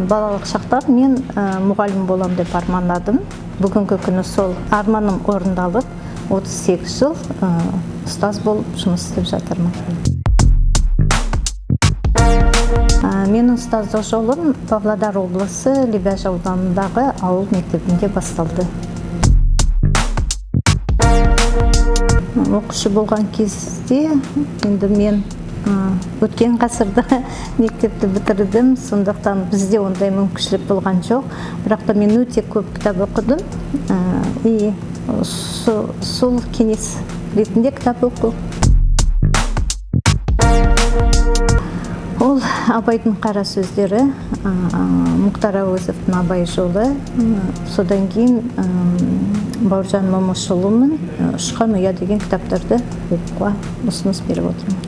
балалық шақта мен мұғалім болам деп армандадым. Бүгінгі күні сол арманым орындалып, 38 жыл ұстаз болып жұмыс істеп жатырмын. Менің ұстаздық жолым Павлодар облысы Лебяжі ауданындағы ауыл мектебінде басталды. Оқушы болған кезде енді мен өткен ғасырда мектепті бітірдім, сондықтан бізде ондай мүмкіншілік болған жоқ. Бірақ та мен өте көп кітап оқыдым. И сол кеңес ретінде кітап оқу. Ол Абайдың қара сөздері, Мұхтар Әуезовтың Абай жолы, содан кейін Бауыржан Момышұлының Ұшқан ұя деген кітаптарды оқуға ұсыныс беріп отырмын.